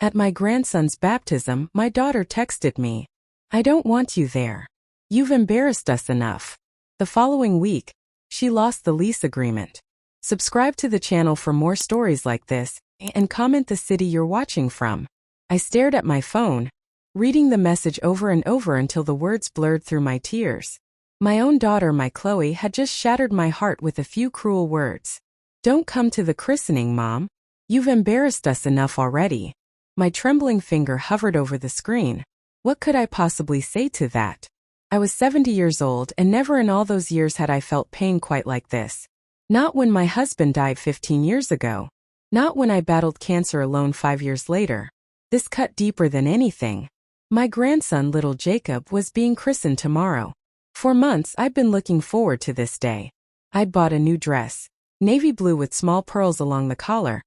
At my grandson's baptism, my daughter texted me, "I don't want you there. You've embarrassed us enough." The following week, she lost the lease agreement. Subscribe to the channel for more stories like this, and comment the city you're watching from. I stared at my phone, reading the message over and over until the words blurred through my tears. My own daughter, my Chloe, had just shattered my heart with a few cruel words. "Don't come to the christening, Mom. You've embarrassed us enough already." My trembling finger hovered over the screen. What could I possibly say to that? I was 70 years old, and never in all those years had I felt pain quite like this. Not when my husband died 15 years ago. Not when I battled cancer alone 5 years later. This cut deeper than anything. My grandson, little Jacob, was being christened tomorrow. For months I'd been looking forward to this day. I'd bought a new dress, navy blue with small pearls along the collar,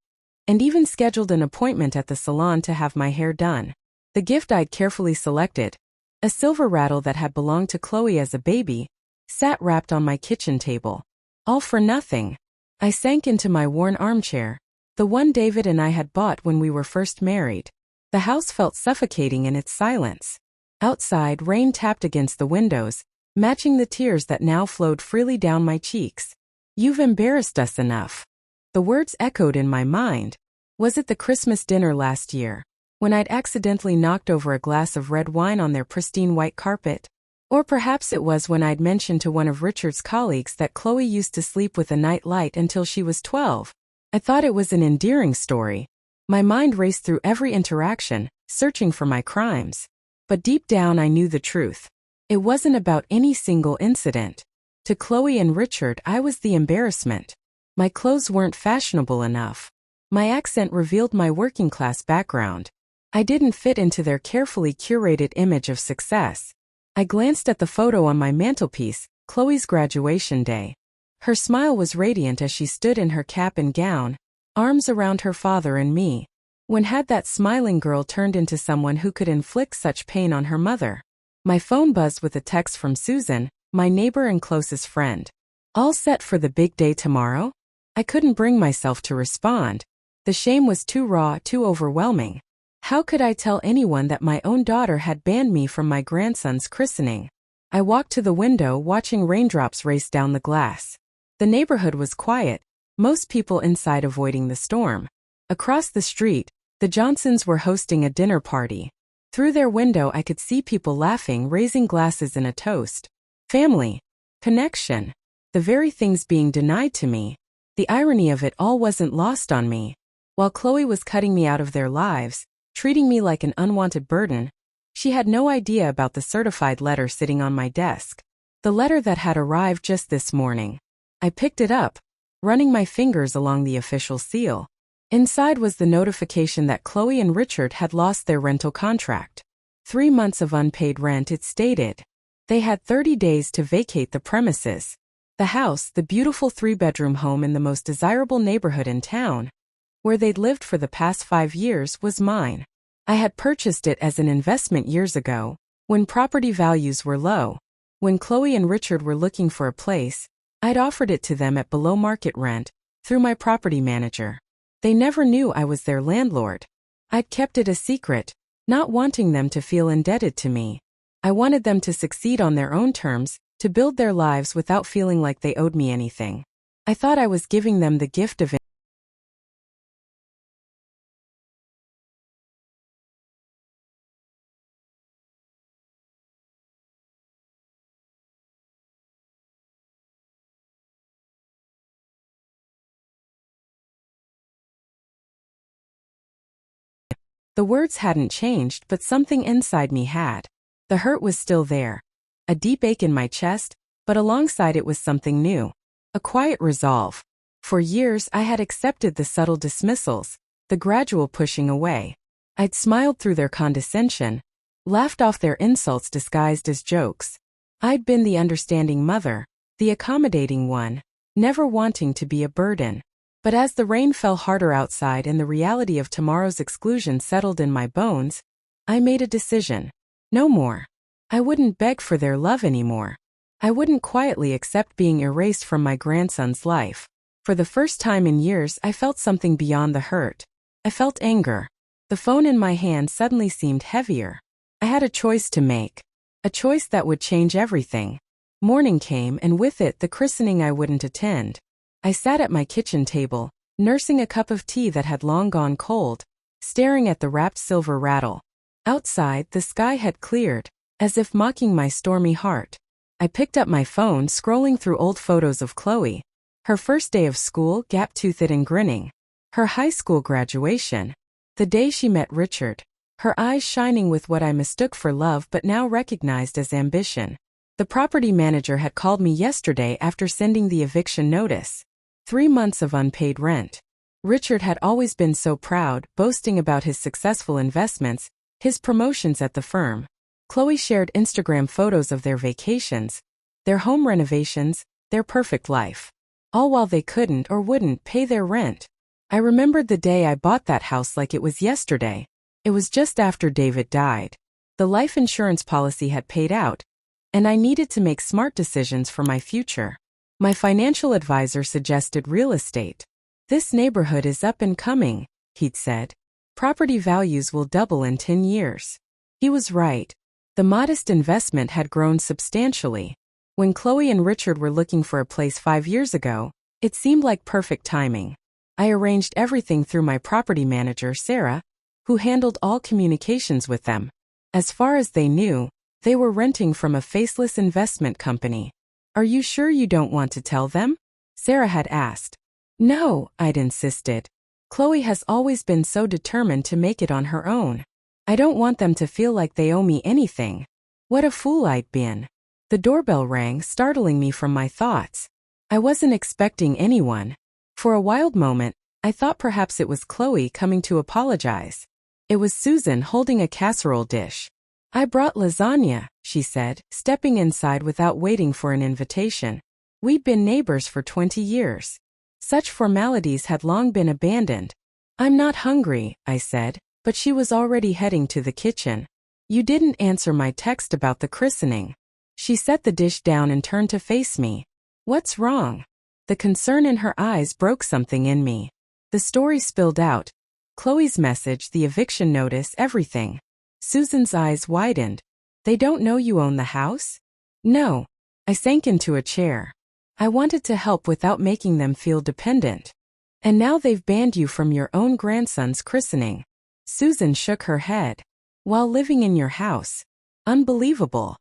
and even scheduled an appointment at the salon to have my hair done. The gift I'd carefully selected, a silver rattle that had belonged to Chloe as a baby, sat wrapped on my kitchen table. All for nothing. I sank into my worn armchair, the one David and I had bought when we were first married. The house felt suffocating in its silence. Outside, rain tapped against the windows, matching the tears that now flowed freely down my cheeks. "You've embarrassed us enough." The words echoed in my mind. Was it the Christmas dinner last year, when I'd accidentally knocked over a glass of red wine on their pristine white carpet? Or perhaps it was when I'd mentioned to one of Richard's colleagues that Chloe used to sleep with a night light until she was 12. I thought it was an endearing story. My mind raced through every interaction, searching for my crimes. But deep down I knew the truth. It wasn't about any single incident. To Chloe and Richard, I was the embarrassment. My clothes weren't fashionable enough. My accent revealed my working-class background. I didn't fit into their carefully curated image of success. I glanced at the photo on my mantelpiece, Chloe's graduation day. Her smile was radiant as she stood in her cap and gown, arms around her father and me. When had that smiling girl turned into someone who could inflict such pain on her mother? My phone buzzed with a text from Susan, my neighbor and closest friend. "All set for the big day tomorrow?" I couldn't bring myself to respond. The shame was too raw, too overwhelming. How could I tell anyone that my own daughter had banned me from my grandson's christening? I walked to the window, watching raindrops race down the glass. The neighborhood was quiet, most people inside avoiding the storm. Across the street, the Johnsons were hosting a dinner party. Through their window I could see people laughing, raising glasses in a toast. Family. Connection. The very things being denied to me. The irony of it all wasn't lost on me. While Chloe was cutting me out of their lives, treating me like an unwanted burden, she had no idea about the certified letter sitting on my desk. The letter that had arrived just this morning. I picked it up, running my fingers along the official seal. Inside was the notification that Chloe and Richard had lost their rental contract. 3 months of unpaid rent, it stated. They had 30 days to vacate the premises. The house, the beautiful 3-bedroom home in the most desirable neighborhood in town, where they'd lived for the past 5 years, was mine. I had purchased it as an investment years ago, when property values were low. When Chloe and Richard were looking for a place, I'd offered it to them at below market rent, through my property manager. They never knew I was their landlord. I'd kept it a secret, not wanting them to feel indebted to me. I wanted them to succeed on their own terms, to build their lives without feeling like they owed me anything. I thought I was giving them the gift of The words hadn't changed, but something inside me had. The hurt was still there. A deep ache in my chest, but alongside it was something new. A quiet resolve. For years I had accepted the subtle dismissals, the gradual pushing away. I'd smiled through their condescension, laughed off their insults disguised as jokes. I'd been the understanding mother, the accommodating one, never wanting to be a burden. But as the rain fell harder outside and the reality of tomorrow's exclusion settled in my bones, I made a decision. No more. I wouldn't beg for their love anymore. I wouldn't quietly accept being erased from my grandson's life. For the first time in years, I felt something beyond the hurt. I felt anger. The phone in my hand suddenly seemed heavier. I had a choice to make. A choice that would change everything. Morning came and with it the christening I wouldn't attend. I sat at my kitchen table, nursing a cup of tea that had long gone cold, staring at the wrapped silver rattle. Outside, the sky had cleared, as if mocking my stormy heart. I picked up my phone, scrolling through old photos of Chloe. Her first day of school, gap-toothed and grinning. Her high school graduation. The day she met Richard. Her eyes shining with what I mistook for love but now recognized as ambition. The property manager had called me yesterday after sending the eviction notice. 3 months of unpaid rent. Richard had always been so proud, boasting about his successful investments, his promotions at the firm. Chloe shared Instagram photos of their vacations, their home renovations, their perfect life. All while they couldn't or wouldn't pay their rent. I remembered the day I bought that house like it was yesterday. It was just after David died. The life insurance policy had paid out, and I needed to make smart decisions for my future. My financial advisor suggested real estate. This neighborhood is up and coming, he'd said. Property values will double in 10 years. He was right. The modest investment had grown substantially. When Chloe and Richard were looking for a place 5 years ago, it seemed like perfect timing. I arranged everything through my property manager, Sarah, who handled all communications with them. As far as they knew, they were renting from a faceless investment company. Are you sure you don't want to tell them? Sarah had asked. No, I'd insisted. Chloe has always been so determined to make it on her own. I don't want them to feel like they owe me anything. What a fool I'd been. The doorbell rang, startling me from my thoughts. I wasn't expecting anyone. For a wild moment, I thought perhaps it was Chloe coming to apologize. It was Susan holding a casserole dish. I brought lasagna, she said, stepping inside without waiting for an invitation. We'd been neighbors for 20 years. Such formalities had long been abandoned. I'm not hungry, I said, but she was already heading to the kitchen. You didn't answer my text about the christening. She set the dish down and turned to face me. What's wrong? The concern in her eyes broke something in me. The story spilled out. Chloe's message, the eviction notice, everything. Susan's eyes widened. They don't know you own the house? No. I sank into a chair. I wanted to help without making them feel dependent. And now they've banned you from your own grandson's christening. Susan shook her head. While living in your house. Unbelievable.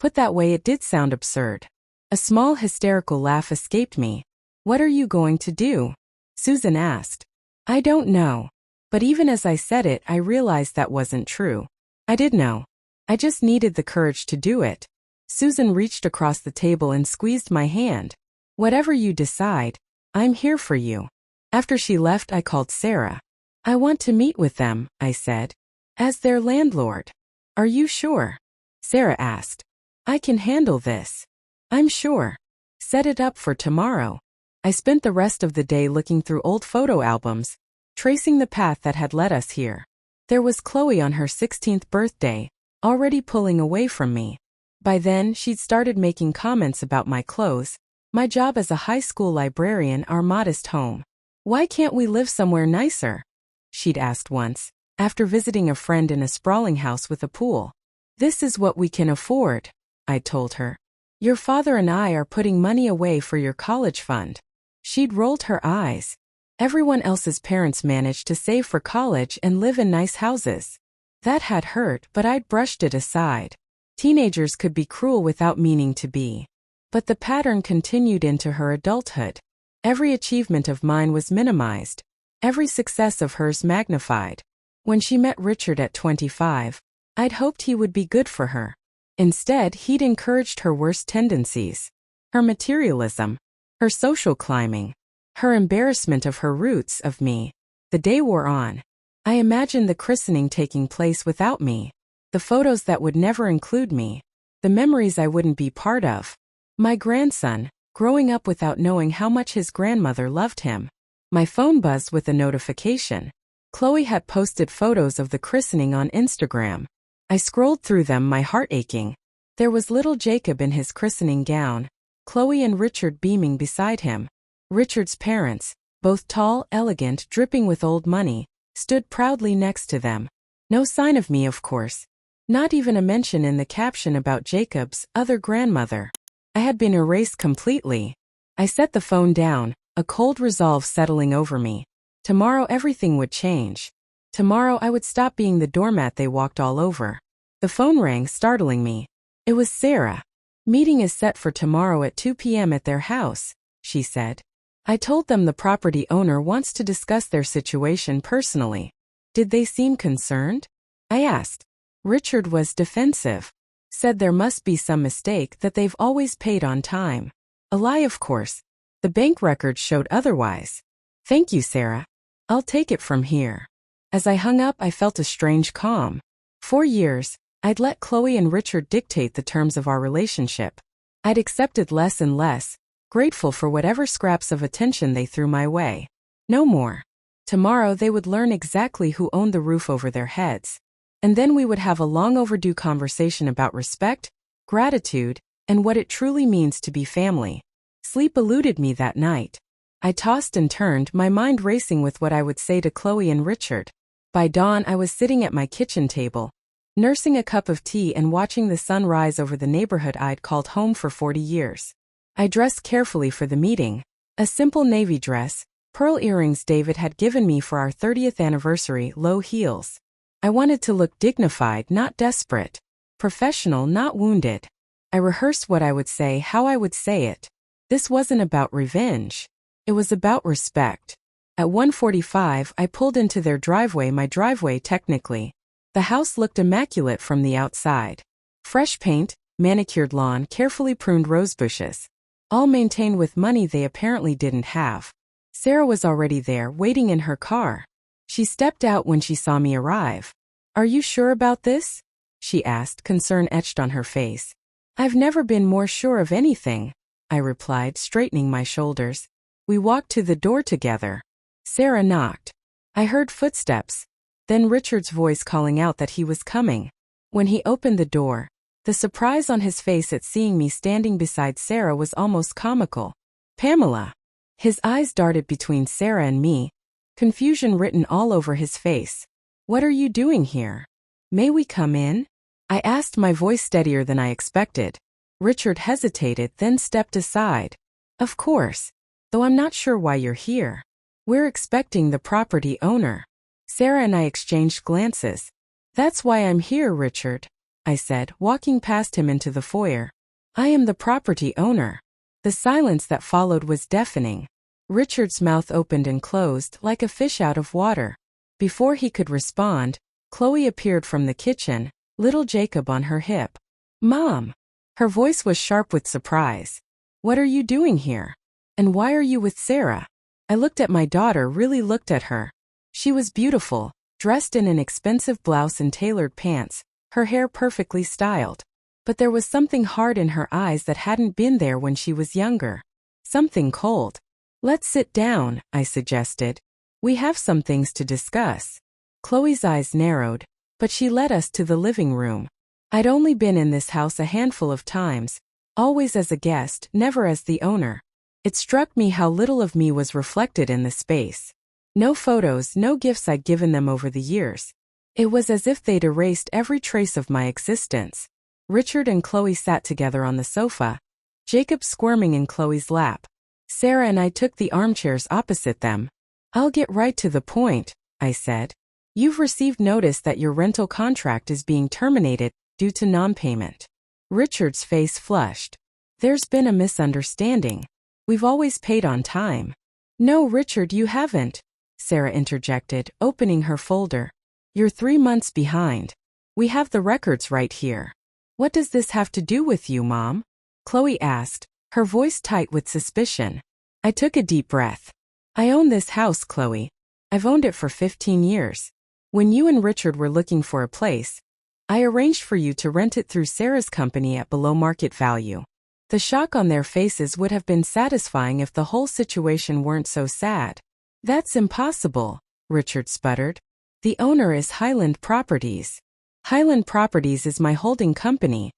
Put that way, it did sound absurd. A small hysterical laugh escaped me. What are you going to do? Susan asked. I don't know. But even as I said it, I realized that wasn't true. I did know. I just needed the courage to do it. Susan reached across the table and squeezed my hand. Whatever you decide, I'm here for you. After she left, I called Sarah. I want to meet with them, I said. As their landlord. Are you sure? Sarah asked. I can handle this. I'm sure. Set it up for tomorrow. I spent the rest of the day looking through old photo albums, tracing the path that had led us here. There was Chloe on her 16th birthday, already pulling away from me. By then, she'd started making comments about my clothes, my job as a high school librarian, our modest home. Why can't we live somewhere nicer? She'd asked once, after visiting a friend in a sprawling house with a pool. This is what we can afford, I told her. Your father and I are putting money away for your college fund. She'd rolled her eyes. Everyone else's parents managed to save for college and live in nice houses. That had hurt, but I'd brushed it aside. Teenagers could be cruel without meaning to be. But the pattern continued into her adulthood. Every achievement of mine was minimized. Every success of hers magnified. When she met Richard at 25, I'd hoped he would be good for her. Instead, he'd encouraged her worst tendencies. Her materialism. Her social climbing. Her embarrassment of her roots, of me. The day wore on. I imagined the christening taking place without me. The photos that would never include me. The memories I wouldn't be part of. My grandson, growing up without knowing how much his grandmother loved him. My phone buzzed with a notification. Chloe had posted photos of the christening on Instagram. I scrolled through them, my heart aching. There was little Jacob in his christening gown, Chloe and Richard beaming beside him. Richard's parents, both tall, elegant, dripping with old money, stood proudly next to them. No sign of me, of course. Not even a mention in the caption about Jacob's other grandmother. I had been erased completely. I set the phone down, a cold resolve settling over me. Tomorrow everything would change. Tomorrow I would stop being the doormat they walked all over. The phone rang, startling me. It was Sarah. Meeting is set for tomorrow at 2 p.m. at their house, she said. I told them the property owner wants to discuss their situation personally. Did they seem concerned? I asked. Richard was defensive. Said there must be some mistake, that they've always paid on time. A lie, of course. The bank records showed otherwise. Thank you, Sarah. I'll take it from here. As I hung up, I felt a strange calm. For years, I'd let Chloe and Richard dictate the terms of our relationship. I'd accepted less and less, grateful for whatever scraps of attention they threw my way. No more. Tomorrow they would learn exactly who owned the roof over their heads. And then we would have a long overdue conversation about respect, gratitude, and what it truly means to be family. Sleep eluded me that night. I tossed and turned, my mind racing with what I would say to Chloe and Richard. By dawn I was sitting at my kitchen table, nursing a cup of tea and watching the sun rise over the neighborhood I'd called home for 40 years. I dressed carefully for the meeting. A simple navy dress, pearl earrings David had given me for our 30th anniversary, low heels. I wanted to look dignified, not desperate. Professional, not wounded. I rehearsed what I would say, how I would say it. This wasn't about revenge. It was about respect. At 1:45, I pulled into their driveway, my driveway technically. The house looked immaculate from the outside. Fresh paint, manicured lawn, carefully pruned rose bushes. All maintained with money they apparently didn't have. Sarah was already there, waiting in her car. She stepped out when she saw me arrive. Are you sure about this? She asked, concern etched on her face. I've never been more sure of anything, I replied, straightening my shoulders. We walked to the door together. Sarah knocked. I heard footsteps, then Richard's voice calling out that he was coming. When he opened the door, the surprise on his face at seeing me standing beside Sarah was almost comical. Pamela. His eyes darted between Sarah and me, confusion written all over his face. What are you doing here? May we come in? I asked, my voice steadier than I expected. Richard hesitated, then stepped aside. Of course, though I'm not sure why you're here. We're expecting the property owner. Sarah and I exchanged glances. That's why I'm here, Richard, I said, walking past him into the foyer. I am the property owner. The silence that followed was deafening. Richard's mouth opened and closed like a fish out of water. Before he could respond, Chloe appeared from the kitchen, little Jacob on her hip. Mom! Her voice was sharp with surprise. What are you doing here? And why are you with Sarah? I looked at my daughter, really looked at her. She was beautiful, dressed in an expensive blouse and tailored pants, her hair perfectly styled. But there was something hard in her eyes that hadn't been there when she was younger. Something cold. Let's sit down, I suggested. We have some things to discuss. Chloe's eyes narrowed, but she led us to the living room. I'd only been in this house a handful of times, always as a guest, never as the owner. It struck me how little of me was reflected in the space. No photos, no gifts I'd given them over the years. It was as if they'd erased every trace of my existence. Richard and Chloe sat together on the sofa, Jacob squirming in Chloe's lap. Sarah and I took the armchairs opposite them. I'll get right to the point, I said. You've received notice that your rental contract is being terminated due to non-payment. Richard's face flushed. There's been a misunderstanding. We've always paid on time. No, Richard, you haven't, Sarah interjected, opening her folder. You're 3 months behind. We have the records right here. What does this have to do with you, Mom? Chloe asked, her voice tight with suspicion. I took a deep breath. I own this house, Chloe. I've owned it for 15 years. When you and Richard were looking for a place, I arranged for you to rent it through Sarah's company at below market value. The shock on their faces would have been satisfying if the whole situation weren't so sad. That's impossible, Richard sputtered. The owner is Highland Properties. Highland Properties is my holding company,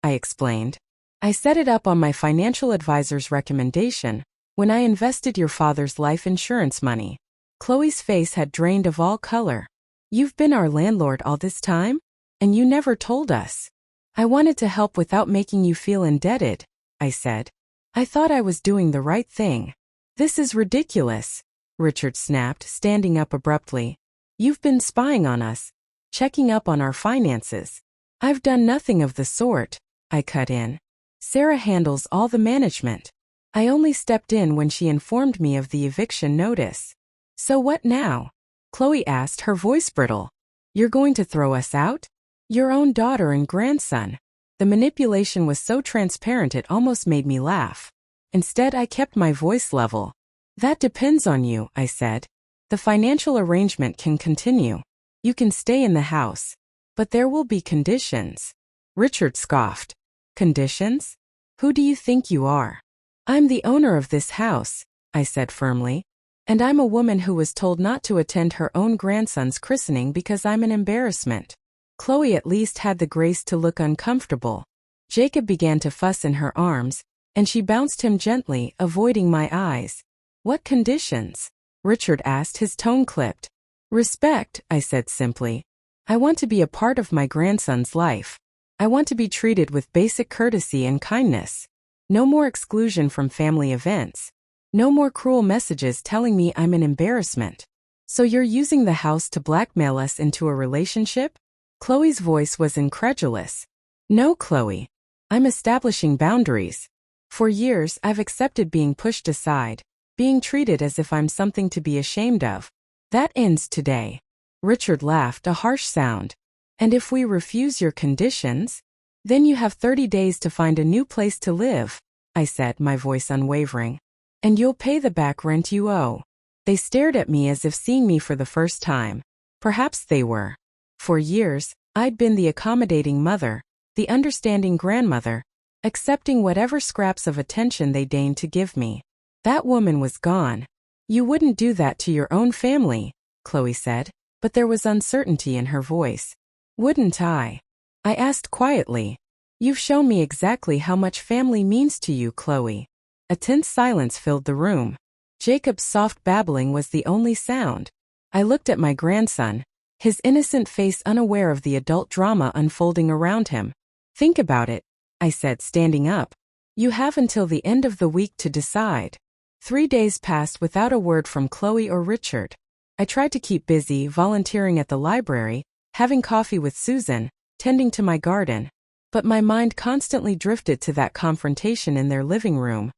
I explained. I set it up on my financial advisor's recommendation when I invested your father's life insurance money. Chloe's face had drained of all color. You've been our landlord all this time? And you never told us. I wanted to help without making you feel indebted, I said. I thought I was doing the right thing. This is ridiculous, Richard snapped, standing up abruptly. You've been spying on us, checking up on our finances. I've done nothing of the sort, I cut in. Sarah handles all the management. I only stepped in when she informed me of the eviction notice. So what now? Chloe asked, her voice brittle. You're going to throw us out? Your own daughter and grandson. The manipulation was so transparent it almost made me laugh. Instead, I kept my voice level. That depends on you, I said. The financial arrangement can continue. You can stay in the house. But there will be conditions. Richard scoffed. Conditions? Who do you think you are? I'm the owner of this house, I said firmly. And I'm a woman who was told not to attend her own grandson's christening because I'm an embarrassment. Chloe at least had the grace to look uncomfortable. Jacob began to fuss in her arms, and she bounced him gently, avoiding my eyes. What conditions? Richard asked, his tone clipped. Respect, I said simply. I want to be a part of my grandson's life. I want to be treated with basic courtesy and kindness. No more exclusion from family events. No more cruel messages telling me I'm an embarrassment. So you're using the house to blackmail us into a relationship? Chloe's voice was incredulous. No, Chloe. I'm establishing boundaries. For years, I've accepted being pushed aside, being treated as if I'm something to be ashamed of. That ends today. Richard laughed, a harsh sound. And if we refuse your conditions? Then you have 30 days to find a new place to live, I said, my voice unwavering. And you'll pay the back rent you owe. They stared at me as if seeing me for the first time. Perhaps they were. For years, I'd been the accommodating mother, the understanding grandmother, accepting whatever scraps of attention they deigned to give me. That woman was gone. You wouldn't do that to your own family, Chloe said, but there was uncertainty in her voice. Wouldn't I? I asked quietly. You've shown me exactly how much family means to you, Chloe. A tense silence filled the room. Jacob's soft babbling was the only sound. I looked at my grandson, his innocent face unaware of the adult drama unfolding around him. Think about it, I said, standing up. You have until the end of the week to decide. 3 days passed without a word from Chloe or Richard. I tried to keep busy, volunteering at the library, having coffee with Susan, tending to my garden. But my mind constantly drifted to that confrontation in their living room.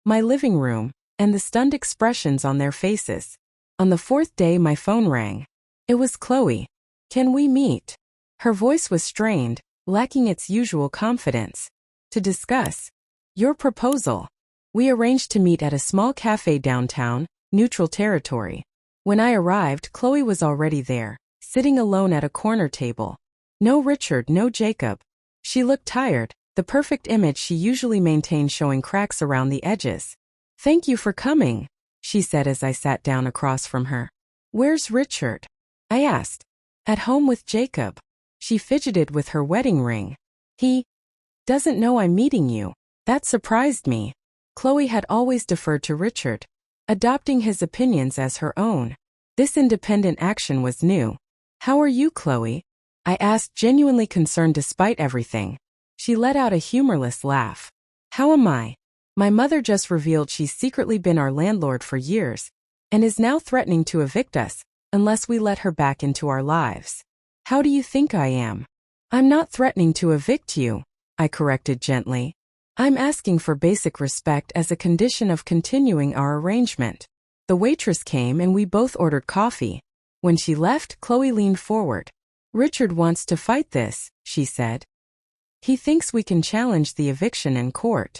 My living room, and the stunned expressions on their faces. On the 4th day, my phone rang. It was Chloe. Can we meet? Her voice was strained, lacking its usual confidence. To discuss your proposal. We arranged to meet at a small cafe downtown, neutral territory. When I arrived, Chloe was already there, sitting alone at a corner table. No Richard, no Jacob. She looked tired, the perfect image she usually maintained showing cracks around the edges. Thank you for coming, she said as I sat down across from her. Where's Richard? I asked. At home with Jacob. She fidgeted with her wedding ring. He doesn't know I'm meeting you. That surprised me. Chloe had always deferred to Richard, adopting his opinions as her own. This independent action was new. How are you, Chloe? I asked, genuinely concerned despite everything. She let out a humorless laugh. How am I? My mother just revealed she's secretly been our landlord for years, and is now threatening to evict us, unless we let her back into our lives. How do you think I am? I'm not threatening to evict you, I corrected gently. I'm asking for basic respect as a condition of continuing our arrangement. The waitress came and we both ordered coffee. When she left, Chloe leaned forward. Richard wants to fight this, she said. He thinks we can challenge the eviction in court.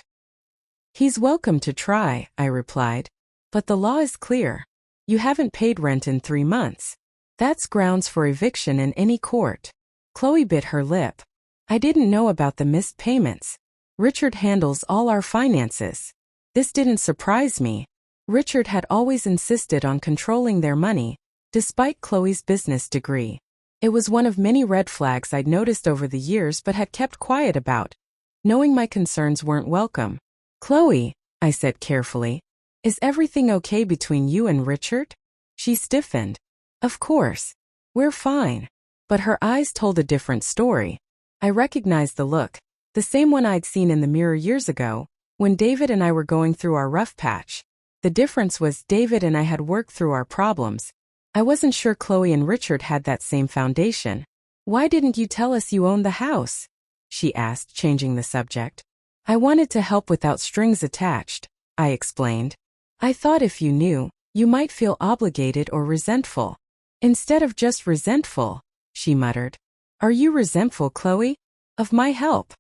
He's welcome to try, I replied. But the law is clear. You haven't paid rent in 3 months. That's grounds for eviction in any court. Chloe bit her lip. I didn't know about the missed payments. Richard handles all our finances. This didn't surprise me. Richard had always insisted on controlling their money, despite Chloe's business degree. It was one of many red flags I'd noticed over the years but had kept quiet about, knowing my concerns weren't welcome. Chloe, I said carefully, is everything okay between you and Richard? She stiffened. Of course. We're fine. But her eyes told a different story. I recognized the look, the same one I'd seen in the mirror years ago, when David and I were going through our rough patch. The difference was David and I had worked through our problems. I wasn't sure Chloe and Richard had that same foundation. Why didn't you tell us you owned the house? She asked, changing the subject. I wanted to help without strings attached, I explained. I thought if you knew, you might feel obligated or resentful. Instead of just resentful, she muttered. Are you resentful, Chloe? Of my help?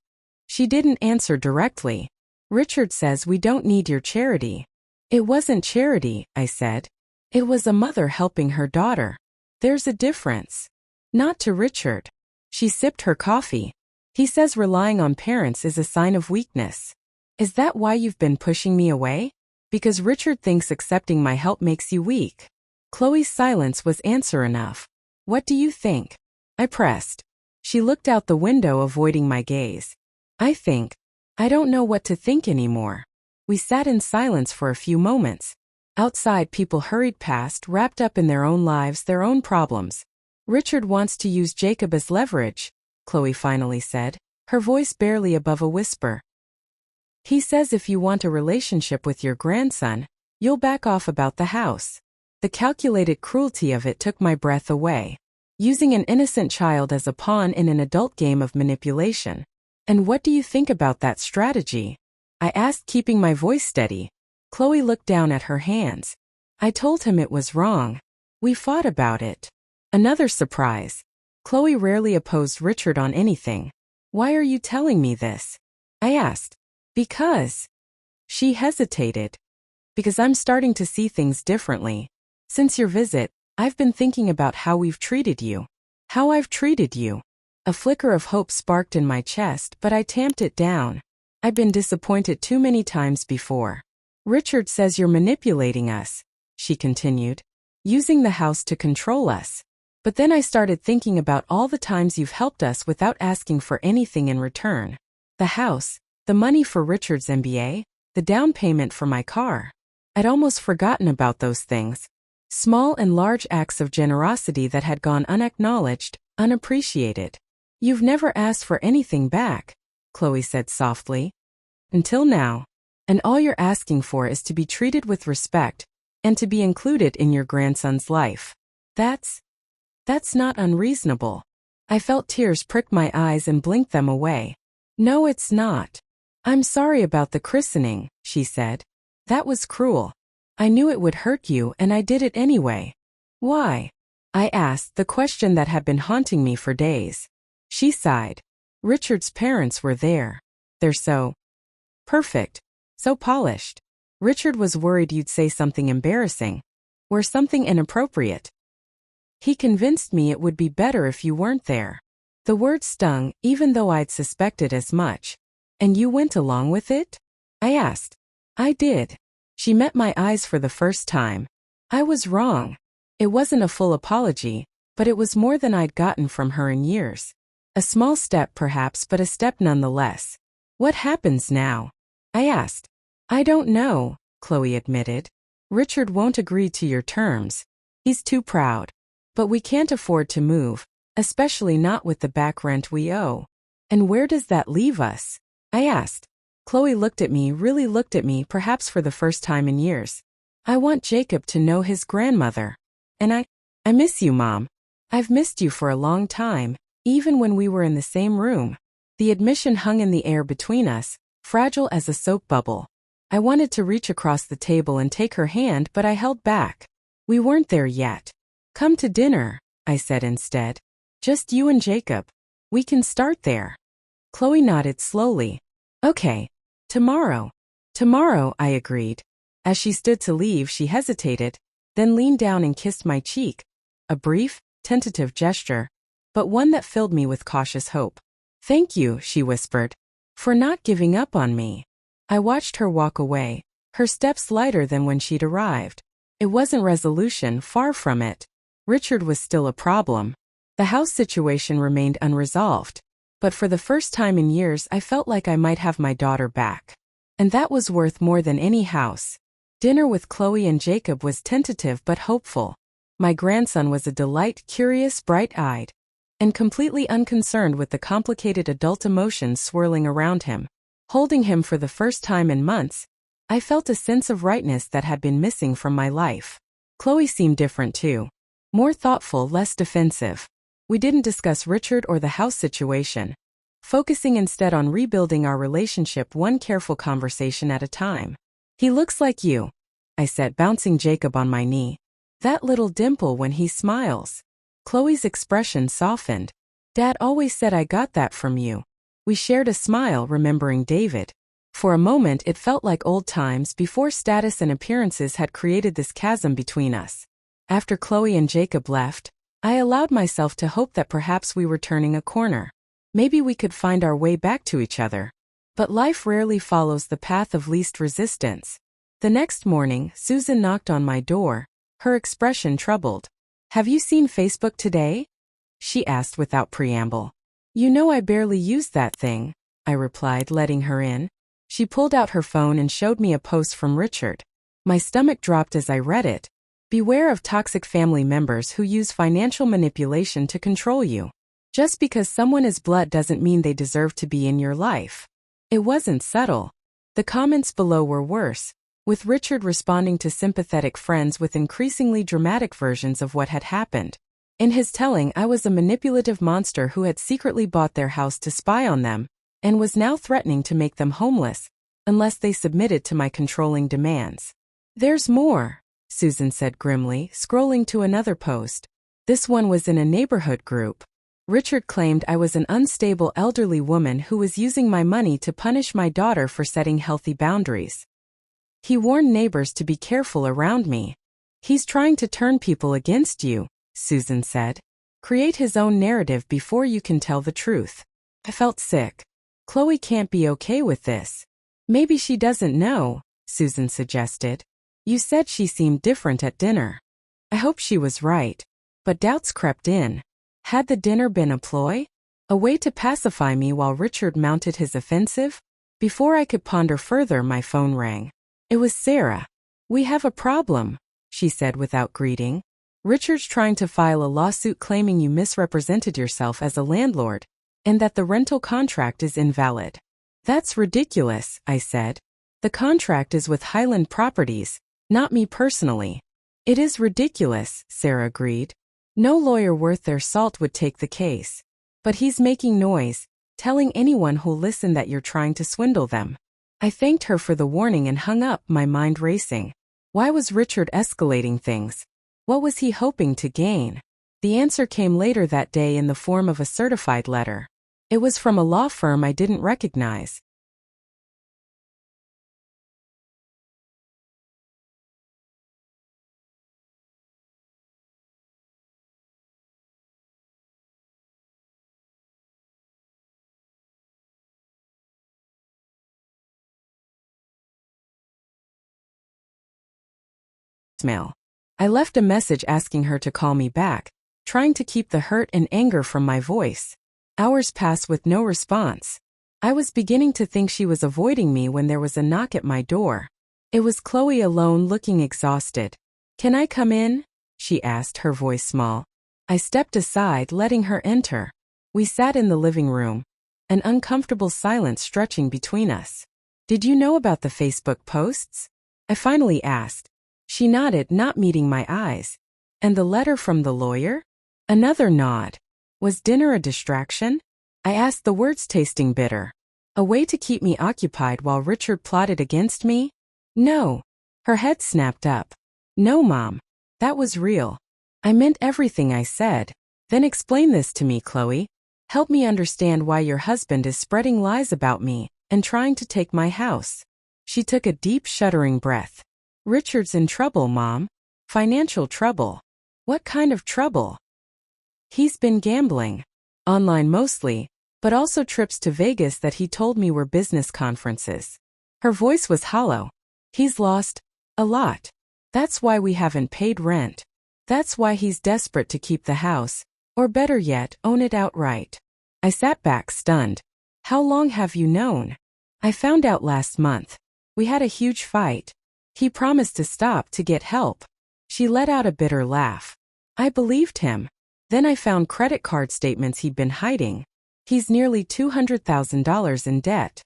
She didn't answer directly. Richard says we don't need your charity. It wasn't charity, I said. It was a mother helping her daughter. There's a difference. Not to Richard. She sipped her coffee. He says relying on parents is a sign of weakness. Is that why you've been pushing me away? Because Richard thinks accepting my help makes you weak. Chloe's silence was answer enough. What do you think? I pressed. She looked out the window, avoiding my gaze. I don't know what to think anymore. We sat in silence for a few moments. Outside, people hurried past, wrapped up in their own lives, their own problems. Richard wants to use Jacob as leverage, Chloe finally said, her voice barely above a whisper. He says if you want a relationship with your grandson, you'll back off about the house. The calculated cruelty of it took my breath away. Using an innocent child as a pawn in an adult game of manipulation. And what do you think about that strategy? I asked, keeping my voice steady. Chloe looked down at her hands. I told him it was wrong. We fought about it. Another surprise. Chloe rarely opposed Richard on anything. Why are you telling me this? I asked. Because. She hesitated. Because I'm starting to see things differently. Since your visit, I've been thinking about how we've treated you. How I've treated you. A flicker of hope sparked in my chest, but I tamped it down. I've been disappointed too many times before. Richard says you're manipulating us, she continued. Using the house to control us. But then I started thinking about all the times you've helped us without asking for anything in return. The house, the money for Richard's MBA, the down payment for my car. I'd almost forgotten about those things. Small and large acts of generosity that had gone unacknowledged, unappreciated. You've never asked for anything back, Chloe said softly. Until now. And all you're asking for is to be treated with respect, and to be included in your grandson's life. That's not unreasonable. I felt tears prick my eyes and blinked them away. No, it's not. I'm sorry about the christening, she said. That was cruel. I knew it would hurt you and I did it anyway. Why? I asked, the question that had been haunting me for days. She sighed. Richard's parents were there. They're so perfect, so polished. Richard was worried you'd say something embarrassing, or something inappropriate. He convinced me it would be better if you weren't there. The word stung, even though I'd suspected as much. And you went along with it? I asked. I did. She met my eyes for the first time. I was wrong. It wasn't a full apology, but it was more than I'd gotten from her in years. A small step perhaps, but a step nonetheless. What happens now? I asked. I don't know, Chloe admitted. Richard won't agree to your terms. He's too proud. But we can't afford to move, especially not with the back rent we owe. And where does that leave us? I asked. Chloe looked at me, really looked at me, perhaps for the first time in years. I want Jacob to know his grandmother. And I miss you, Mom. I've missed you for a long time, even when we were in the same room. The admission hung in the air between us, fragile as a soap bubble. I wanted to reach across the table and take her hand, but I held back. We weren't there yet. Come to dinner, I said instead. Just you and Jacob. We can start there. Chloe nodded slowly. Okay. Tomorrow. Tomorrow, I agreed. As she stood to leave, she hesitated, then leaned down and kissed my cheek. A brief, tentative gesture, but one that filled me with cautious hope. Thank you, she whispered, for not giving up on me. I watched her walk away, her steps lighter than when she'd arrived. It wasn't resolution, far from it. Richard was still a problem. The house situation remained unresolved. But for the first time in years I felt like I might have my daughter back. And that was worth more than any house. Dinner with Chloe and Jacob was tentative but hopeful. My grandson was a delight, curious, bright-eyed, and completely unconcerned with the complicated adult emotions swirling around him. Holding him for the first time in months, I felt a sense of rightness that had been missing from my life. Chloe seemed different too. More thoughtful, less defensive. We didn't discuss Richard or the house situation, focusing instead on rebuilding our relationship one careful conversation at a time. "He looks like you," I said, bouncing Jacob on my knee. "That little dimple when he smiles." Chloe's expression softened. "Dad always said I got that from you." We shared a smile, remembering David. For a moment it felt like old times before status and appearances had created this chasm between us. After Chloe and Jacob left, I allowed myself to hope that perhaps we were turning a corner. Maybe we could find our way back to each other. But life rarely follows the path of least resistance. The next morning, Susan knocked on my door, her expression troubled. "Have you seen Facebook today?" she asked without preamble. "You know I barely use that thing," I replied, letting her in. She pulled out her phone and showed me a post from Richard. My stomach dropped as I read it. "Beware of toxic family members who use financial manipulation to control you. Just because someone is blood doesn't mean they deserve to be in your life." It wasn't subtle. The comments below were worse, with Richard responding to sympathetic friends with increasingly dramatic versions of what had happened. In his telling, I was a manipulative monster who had secretly bought their house to spy on them, and was now threatening to make them homeless, unless they submitted to my controlling demands. "There's more," Susan said grimly, scrolling to another post. This one was in a neighborhood group. Richard claimed I was an unstable elderly woman who was using my money to punish my daughter for setting healthy boundaries. He warned neighbors to be careful around me. "He's trying to turn people against you," Susan said. "Create his own narrative before you can tell the truth." I felt sick. Chloe can't be okay with this. "Maybe she doesn't know," Susan suggested. "You said she seemed different at dinner." I hoped she was right. But doubts crept in. Had the dinner been a ploy? A way to pacify me while Richard mounted his offensive? Before I could ponder further, my phone rang. It was Sarah. "We have a problem," she said without greeting. "Richard's trying to file a lawsuit claiming you misrepresented yourself as a landlord, and that the rental contract is invalid." "That's ridiculous," I said. "The contract is with Highland Properties, not me personally." "It is ridiculous," Sarah agreed. "No lawyer worth their salt would take the case. But he's making noise, telling anyone who'll listen that you're trying to swindle them." I thanked her for the warning and hung up, my mind racing. Why was Richard escalating things? What was he hoping to gain? The answer came later that day in the form of a certified letter. It was from a law firm I didn't recognize. Mail. I left a message asking her to call me back, trying to keep the hurt and anger from my voice. Hours passed with no response. I was beginning to think she was avoiding me when there was a knock at my door. It was Chloe alone, looking exhausted. "Can I come in?" she asked, her voice small. I stepped aside, letting her enter. We sat in the living room, an uncomfortable silence stretching between us. "Did you know about the Facebook posts?" I finally asked. She nodded, not meeting my eyes. "And the letter from the lawyer?" Another nod. Was dinner a distraction? I asked, the words tasting bitter. A way to keep me occupied while Richard plotted against me? "No." Her head snapped up. "No, Mom. That was real. I meant everything I said." "Then explain this to me, Chloe. Help me understand why your husband is spreading lies about me and trying to take my house." She took a deep, shuddering breath. "Richard's in trouble, Mom. Financial trouble." "What kind of trouble?" "He's been gambling. Online mostly, but also trips to Vegas that he told me were business conferences." Her voice was hollow. "He's lost a lot. That's why we haven't paid rent. That's why he's desperate to keep the house, or better yet, own it outright." I sat back, stunned. "How long have you known?" "I found out last month. We had a huge fight. He promised to stop to get help." She let out a bitter laugh. I believed him. Then I found credit card statements he'd been hiding. He's nearly $200,000 in debt.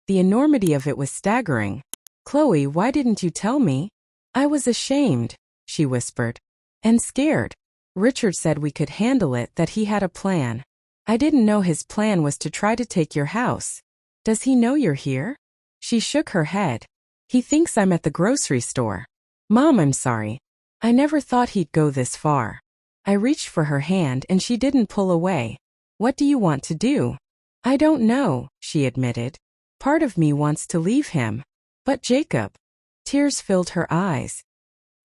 The enormity of it was staggering. Chloe, why didn't you tell me? I was ashamed, she whispered. And scared. Richard said we could handle it, that he had a plan. I didn't know his plan was to try to take your house. Does he know you're here? She shook her head. He thinks I'm at the grocery store. Mom, I'm sorry. I never thought he'd go this far. I reached for her hand and she didn't pull away. What do you want to do? I don't know, she admitted. Part of me wants to leave him. But Jacob. Tears filled her eyes.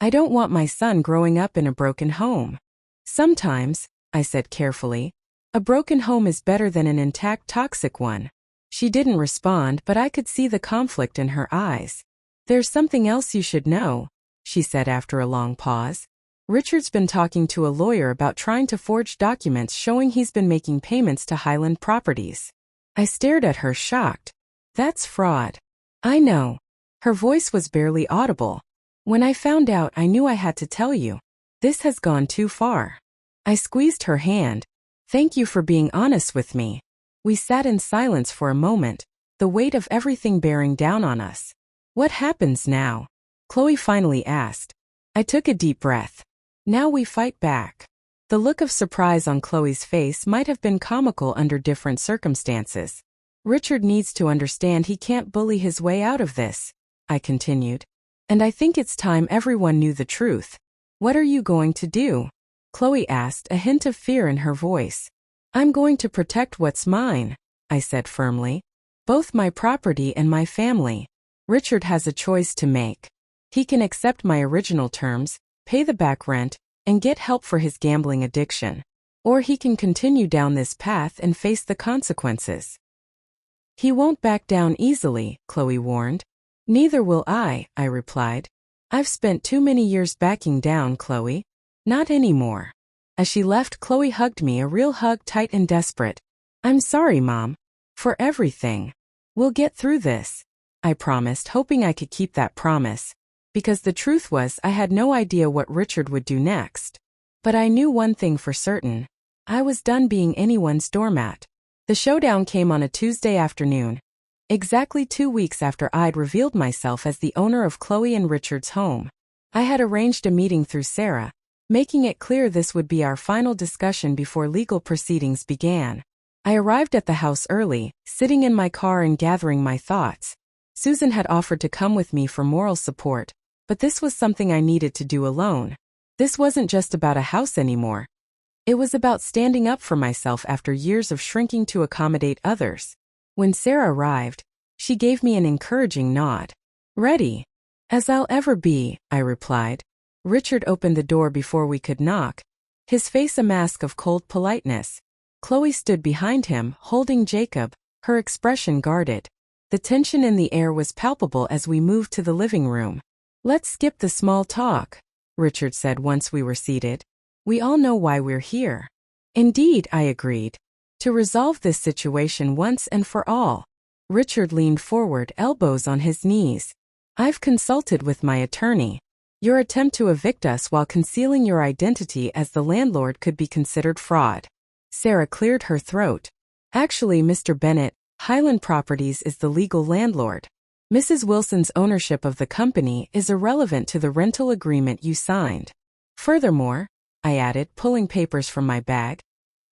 I don't want my son growing up in a broken home. Sometimes, I said carefully, a broken home is better than an intact toxic one. She didn't respond, but I could see the conflict in her eyes. There's something else you should know, she said after a long pause. Richard's been talking to a lawyer about trying to forge documents showing he's been making payments to Highland Properties. I stared at her, shocked. That's fraud. I know. Her voice was barely audible. When I found out, I knew I had to tell you. This has gone too far. I squeezed her hand. Thank you for being honest with me. We sat in silence for a moment, the weight of everything bearing down on us. What happens now? Chloe finally asked. I took a deep breath. Now we fight back. The look of surprise on Chloe's face might have been comical under different circumstances. Richard needs to understand he can't bully his way out of this, I continued. And I think it's time everyone knew the truth. What are you going to do? Chloe asked, a hint of fear in her voice. I'm going to protect what's mine, I said firmly. Both my property and my family. Richard has a choice to make. He can accept my original terms, pay the back rent, and get help for his gambling addiction. Or he can continue down this path and face the consequences. He won't back down easily, Chloe warned. Neither will I replied. I've spent too many years backing down, Chloe. Not anymore. As she left, Chloe hugged me, a real hug, tight and desperate. I'm sorry, Mom. For everything. We'll get through this, I promised, hoping I could keep that promise. Because the truth was, I had no idea what Richard would do next. But I knew one thing for certain. I was done being anyone's doormat. The showdown came on a Tuesday afternoon, exactly 2 weeks after I'd revealed myself as the owner of Chloe and Richard's home. I had arranged a meeting through Sarah, making it clear this would be our final discussion before legal proceedings began. I arrived at the house early, sitting in my car and gathering my thoughts. Susan had offered to come with me for moral support, but this was something I needed to do alone. This wasn't just about a house anymore. It was about standing up for myself after years of shrinking to accommodate others. When Sarah arrived, she gave me an encouraging nod. Ready? As I'll ever be, I replied. Richard opened the door before we could knock, his face a mask of cold politeness. Chloe stood behind him, holding Jacob, her expression guarded. The tension in the air was palpable as we moved to the living room. Let's skip the small talk, Richard said once we were seated. We all know why we're here. Indeed, I agreed. To resolve this situation once and for all. Richard leaned forward, elbows on his knees. I've consulted with my attorney. Your attempt to evict us while concealing your identity as the landlord could be considered fraud. Sarah cleared her throat. Actually, Mr. Bennett, Highland Properties is the legal landlord. Mrs. Wilson's ownership of the company is irrelevant to the rental agreement you signed. Furthermore, I added, pulling papers from my bag,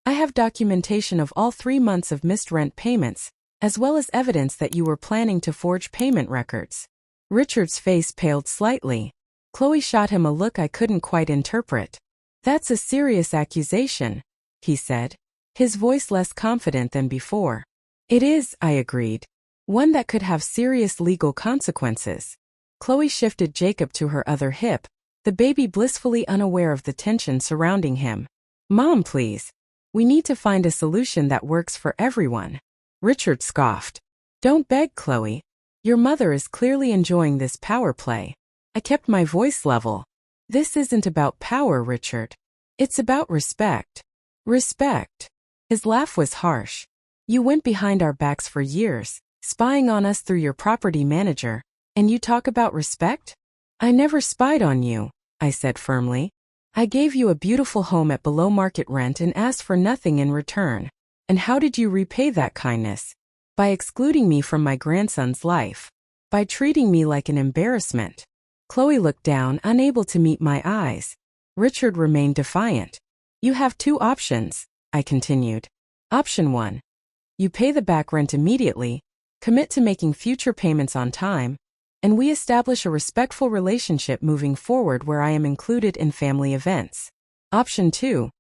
I have documentation of all 3 months of missed rent payments, as well as evidence that you were planning to forge payment records. Richard's face paled slightly. Chloe shot him a look I couldn't quite interpret. That's a serious accusation, he said, his voice less confident than before. It is, I agreed. One that could have serious legal consequences. Chloe shifted Jacob to her other hip, the baby blissfully unaware of the tension surrounding him. Mom, please. We need to find a solution that works for everyone. Richard scoffed. Don't beg, Chloe. Your mother is clearly enjoying this power play. I kept my voice level. This isn't about power, Richard. It's about respect. Respect. His laugh was harsh. You went behind our backs for years, spying on us through your property manager, and you talk about respect? I never spied on you, I said firmly. I gave you a beautiful home at below market rent and asked for nothing in return. And how did you repay that kindness? By excluding me from my grandson's life. By treating me like an embarrassment. Chloe looked down, unable to meet my eyes. Richard remained defiant. You have two options, I continued. Option 1. You pay the back rent immediately, commit to making future payments on time, and we establish a respectful relationship moving forward where I am included in family events. Option 2.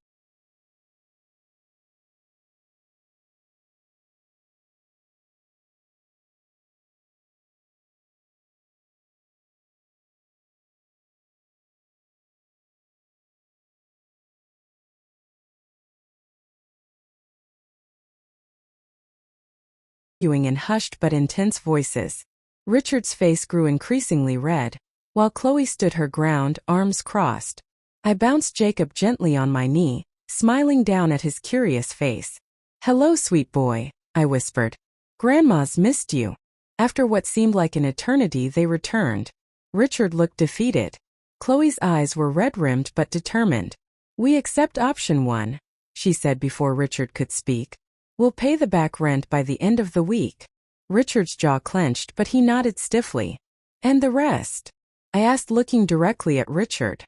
In hushed but intense voices. Richard's face grew increasingly red, while Chloe stood her ground, arms crossed. I bounced Jacob gently on my knee, smiling down at his curious face. Hello, sweet boy, I whispered. Grandma's missed you. After what seemed like an eternity, they returned. Richard looked defeated. Chloe's eyes were red-rimmed but determined. We accept option 1, she said before Richard could speak. We'll pay the back rent by the end of the week. Richard's jaw clenched, but he nodded stiffly. And the rest? I asked, looking directly at Richard.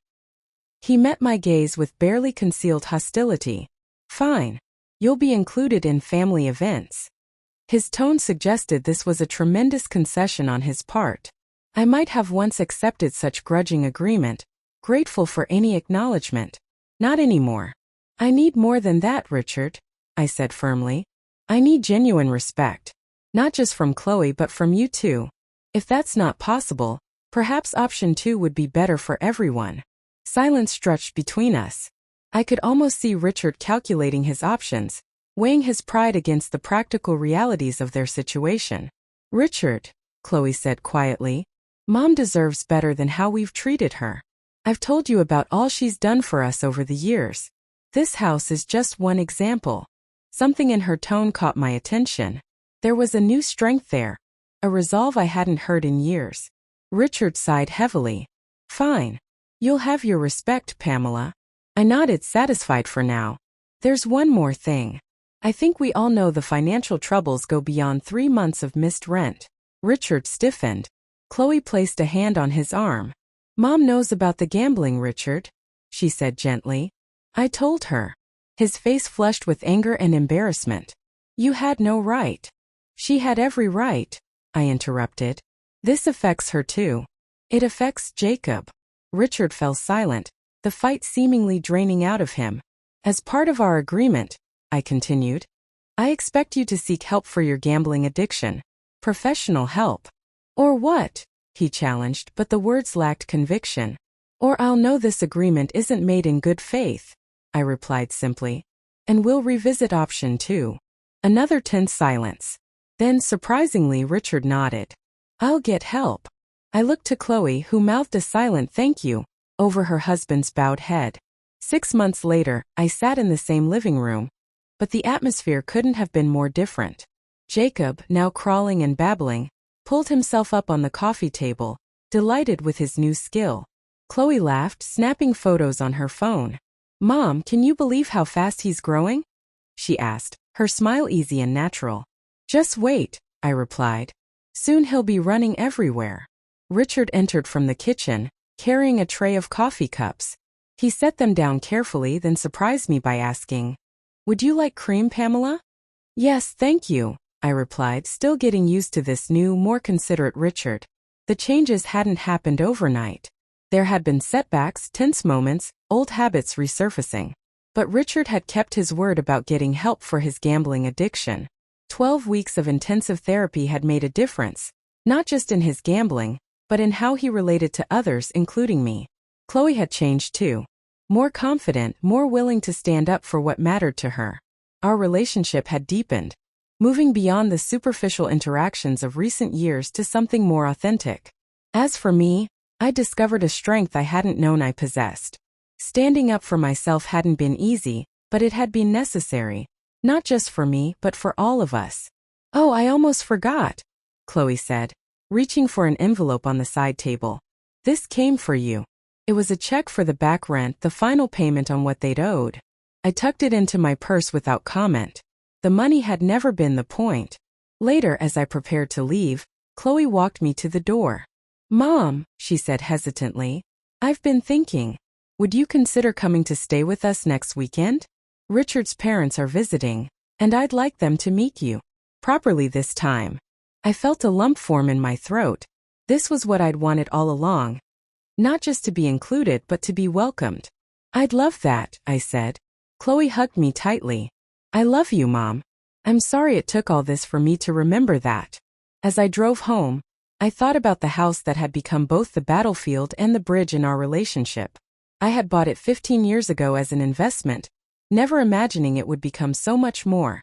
He met my gaze with barely concealed hostility. Fine. You'll be included in family events. His tone suggested this was a tremendous concession on his part. I might have once accepted such grudging agreement, grateful for any acknowledgement. Not anymore. I need more than that, Richard, I said firmly. I need genuine respect. Not just from Chloe but from you too. If that's not possible, perhaps option 2 would be better for everyone. Silence stretched between us. I could almost see Richard calculating his options, weighing his pride against the practical realities of their situation. Richard, Chloe said quietly, Mom deserves better than how we've treated her. I've told you about all she's done for us over the years. This house is just one example. Something in her tone caught my attention. There was a new strength there, a resolve I hadn't heard in years. Richard sighed heavily. Fine. You'll have your respect, Pamela. I nodded, satisfied for now. There's one more thing. I think we all know the financial troubles go beyond 3 months of missed rent. Richard stiffened. Chloe placed a hand on his arm. Mom knows about the gambling, Richard, she said gently. I told her. His face flushed with anger and embarrassment. You had no right. She had every right, I interrupted. This affects her too. It affects Jacob. Richard fell silent, the fight seemingly draining out of him. As part of our agreement, I continued, I expect you to seek help for your gambling addiction. Professional help. Or what? He challenged, but the words lacked conviction. Or I'll know this agreement isn't made in good faith, I replied simply. And we'll revisit option 2. Another tense silence. Then, surprisingly, Richard nodded. I'll get help. I looked to Chloe, who mouthed a silent thank you over her husband's bowed head. 6 months later, I sat in the same living room, but the atmosphere couldn't have been more different. Jacob, now crawling and babbling, pulled himself up on the coffee table, delighted with his new skill. Chloe laughed, snapping photos on her phone. Mom, can you believe how fast he's growing? She asked, her smile easy and natural. Just wait, I replied. Soon he'll be running everywhere. Richard entered from the kitchen, carrying a tray of coffee cups. He set them down carefully, then surprised me by asking, Would you like cream, Pamela? Yes, thank you, I replied, still getting used to this new, more considerate Richard. The changes hadn't happened overnight. There had been setbacks, tense moments, old habits resurfacing. But Richard had kept his word about getting help for his gambling addiction. 12 weeks of intensive therapy had made a difference, not just in his gambling, but in how he related to others, including me. Chloe had changed too. More confident, more willing to stand up for what mattered to her. Our relationship had deepened, moving beyond the superficial interactions of recent years to something more authentic. As for me, I discovered a strength I hadn't known I possessed. Standing up for myself hadn't been easy, but it had been necessary. Not just for me, but for all of us. Oh, I almost forgot, Chloe said, reaching for an envelope on the side table. This came for you. It was a check for the back rent, the final payment on what they'd owed. I tucked it into my purse without comment. The money had never been the point. Later, as I prepared to leave, Chloe walked me to the door. "Mom," she said hesitantly, "I've been thinking. Would you consider coming to stay with us next weekend? Richard's parents are visiting, and I'd like them to meet you. Properly this time." I felt a lump form in my throat. This was what I'd wanted all along. Not just to be included, but to be welcomed. "I'd love that," I said. Chloe hugged me tightly. "I love you, Mom. I'm sorry it took all this for me to remember that." As I drove home, I thought about the house that had become both the battlefield and the bridge in our relationship. I had bought it 15 years ago as an investment, never imagining it would become so much more.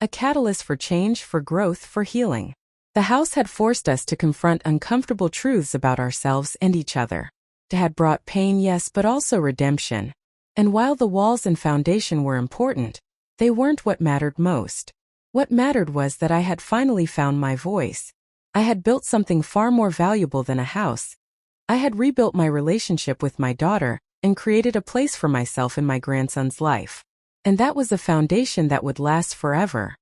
A catalyst for change, for growth, for healing. The house had forced us to confront uncomfortable truths about ourselves and each other. It had brought pain, yes, but also redemption. And while the walls and foundation were important, they weren't what mattered most. What mattered was that I had finally found my voice. I had built something far more valuable than a house. I had rebuilt my relationship with my daughter and created a place for myself in my grandson's life. And that was a foundation that would last forever.